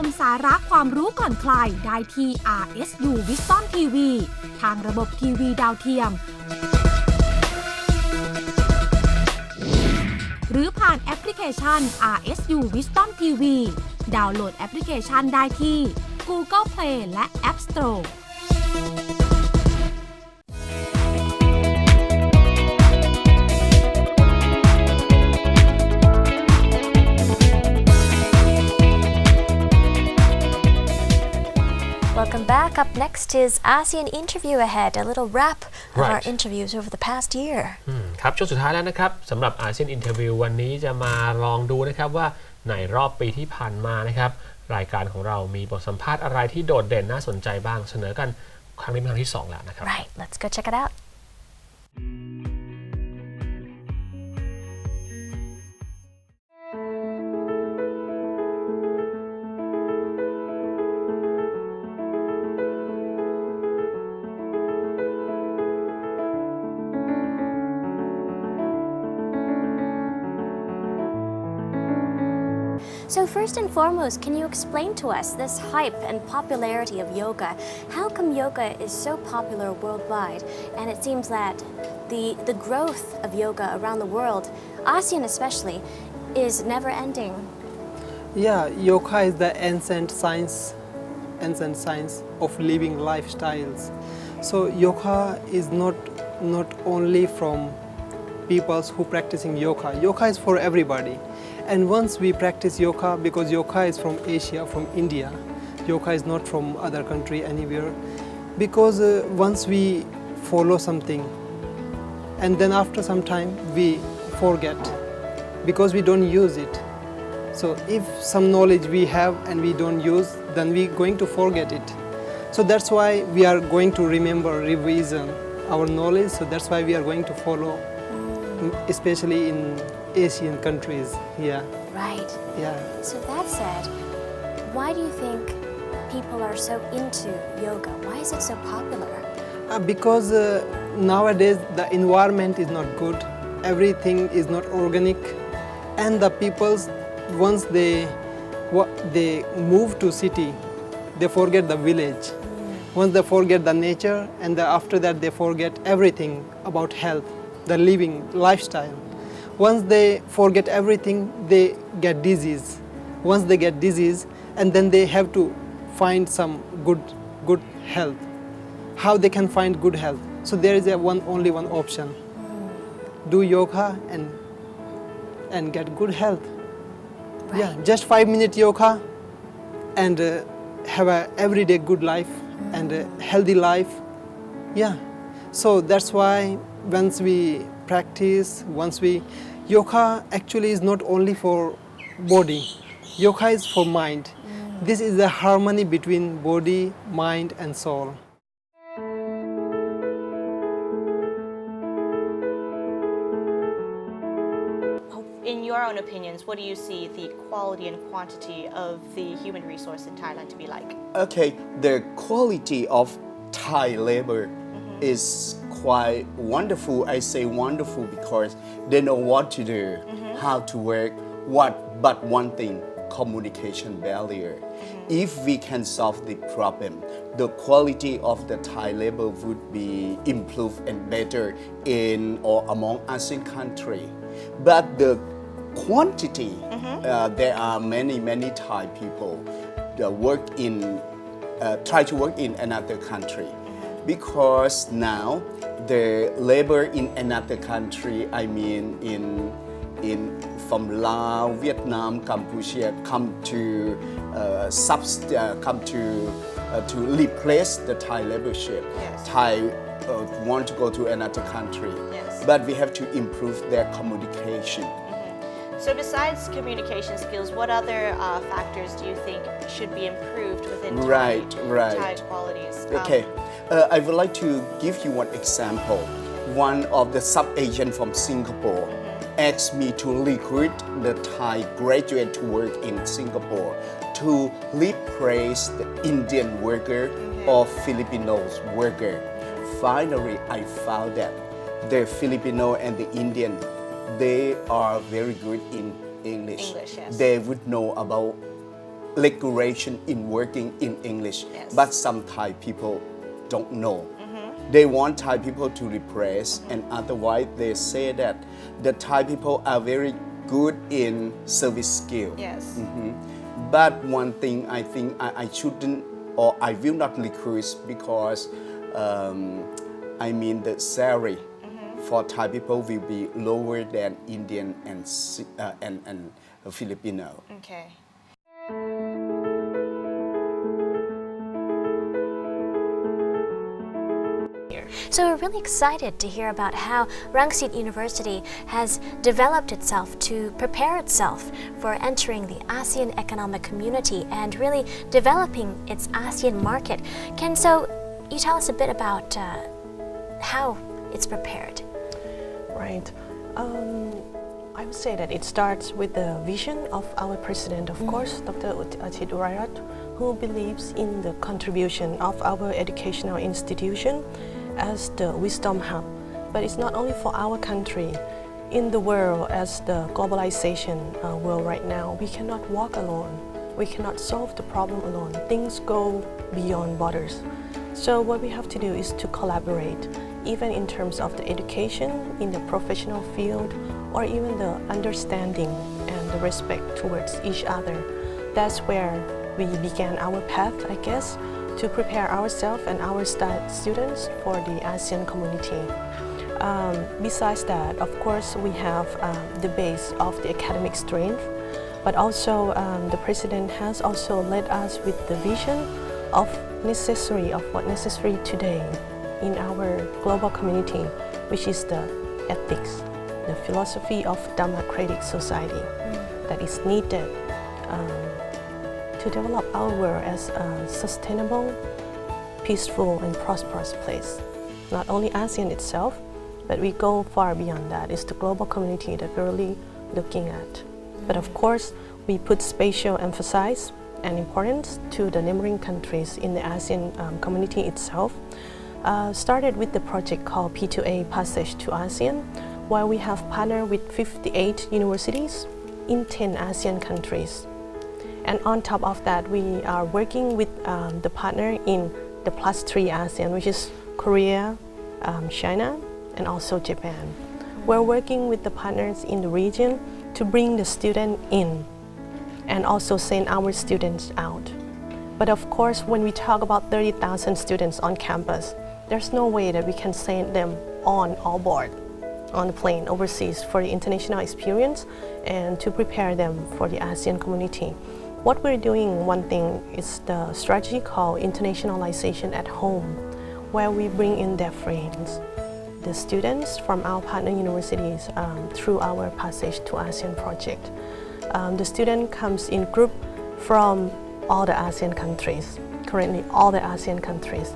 มสาระความรู้ก่อนใครได้ที่ RSU Wisdom TV ทางระบบทีวีดาวเทียมหรือผ่านแอปพลิเคชัน RSU Wisdom TV ดาวน์โหลดแอปพลิเคชันได้ที่ Google Play และ App Store Welcome back. Up next is ASEAN Interview ahead, a little wrap of our interviews over the past year. ครับช่วงสุดท้ายแล้วนะครับสำหรับ ASEAN Interview วันนี้จะมาลองดูนะครับว่าในรอบปีที่ผ่านมานะครับรายการของเรามีบทสัมภาษณ์อะไรที่โดดเด่นน่าสนใจบ้างเสนอกันครั้งนี้เป็นครั้งที่2แล้วนะครับ Right, let's go check it out. So first and foremost, can you explain to us this hype and popularity of yoga? How come yoga is so popular worldwide? And it seems that the growth of yoga around the world, ASEAN especially, is never ending. Yeah, yoga is the ancient science of living lifestyles. So yoga is not only from people who practicing yoga. Yoga is for everybody. And once we practice yoga, because yoga is from Asia, from India, yoga is not from other country anywhere, because once we follow something and then after some time we forget because we don't use it. So if some knowledge we have and we don't use, then we're going to forget it. So that's why we are going to remember, revision our knowledge. So that's why we are going to follow, especially in Asian countries. Yeah. Right. Yeah. So that said, why do you think people are so into yoga? Why is it so popular? Because nowadays the environment is not good. Everything is not organic, and the peoples once they move to city, they forget the village. Once they forget the nature, and after that they forget everything about health, the living lifestyle. Once they forget everything, they get disease. Once they get disease, and then they have to find some good health. How they can find good health? So there is only one option. Do yoga and get good health. Right. Yeah, just 5-minute yoga and have a everyday good life and a healthy life. Yeah, so that's why once we practice, yoga actually is not only for body. Yoga is for mind. This is the harmony between body, mind and soul. In your own opinions, what do you see the quality and quantity of the human resource in Thailand to be like? Okay, the quality of Thai labor is quite wonderful. I say wonderful because they know what to do, how to work, but one thing, communication barrier. If we can solve the problem, the quality of the Thai labor would be improved and better in or among ASEAN countries. But the quantity, there are many Thai people that try to work in another country. Because now the labor in another country, I mean from Laos, Vietnam, Cambodia, come to replace the Thai labor ship. Yes. Thai want to go to another country, Yes. but we have to improve their communication. So besides communication skills, what other factors do you think should be improved within Thai qualities? Okay, I would like to give you one example. One of the sub-agent from Singapore asked me to recruit the Thai graduate to work in Singapore to replace the Indian worker or Filipinos worker. Finally, I found that the Filipino and the Indian, they are very good in English. Yes. They would know about regulation in working in English, Yes. but some Thai people don't know. They want Thai people to replace, and otherwise they say that the Thai people are very good in service skill. Yes. But one thing I think I shouldn't or I will not recruit because I mean the salary for Thai people will be lower than Indian and Filipino. Okay. So we're really excited to hear about how Rangsit University has developed itself to prepare itself for entering the ASEAN economic community and really developing its ASEAN market. So you tell us a bit about how it's prepared? Right. I would say that it starts with the vision of our president, of course, Dr. Achit Urairat, who believes in the contribution of our educational institution as the wisdom hub. But it's not only for our country. In the world, as the globalization world right now, we cannot walk alone. We cannot solve the problem alone. Things go beyond borders. So what we have to do is to collaborate, even in terms of the education, in the professional field, or even the understanding and the respect towards each other. That's where we began our path, I guess, to prepare ourselves and our students for the ASEAN community. Besides that, of course, we have the base of the academic strength, but also the president has also led us with the vision of what necessary today in our global community, which is the ethics, the philosophy of democratic society that is needed to develop our world as a sustainable, peaceful, and prosperous place. Not only ASEAN itself, but we go far beyond that. It's the global community that we're really looking at. But of course, we put spatial emphasis and importance to the neighboring countries in the ASEAN community itself. Started with the project called P2A Passage to ASEAN, where we have partnered with 58 universities in 10 ASEAN countries. And on top of that, we are working with the partner in the +3 ASEAN, which is Korea, China, and also Japan. We're working with the partners in the region to bring the student in and also send our students out. But of course, when we talk about 30,000 students on campus, there's no way that we can send them on board on the plane overseas for the international experience and to prepare them for the ASEAN community. What we're doing, one thing, is the strategy called internationalization at home, where we bring in their friends, the students from our partner universities through our Passage to ASEAN project. The student comes in group from all the ASEAN countries, currently all the ASEAN countries,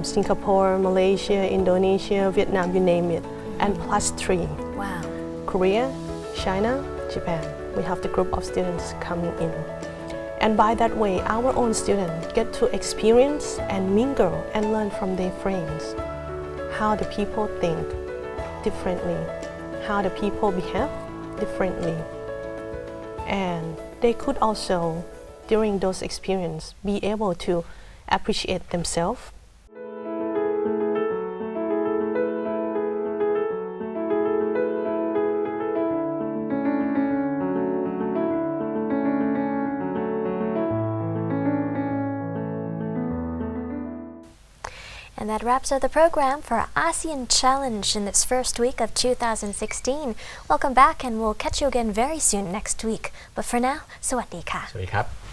Singapore, Malaysia, Indonesia, Vietnam, you name it, and +3. Wow. Korea, China, Japan. We have the group of students coming in. And by that way, our own students get to experience and mingle and learn from their friends how the people think differently, how the people behave differently. And they could also, during those experiences, be able to appreciate themselves. And that wraps up the program for ASEAN Challenge in this first week of 2016. Welcome back, and we'll catch you again very soon next week. But for now, สวัสดีค่ะ สวัสดีครับ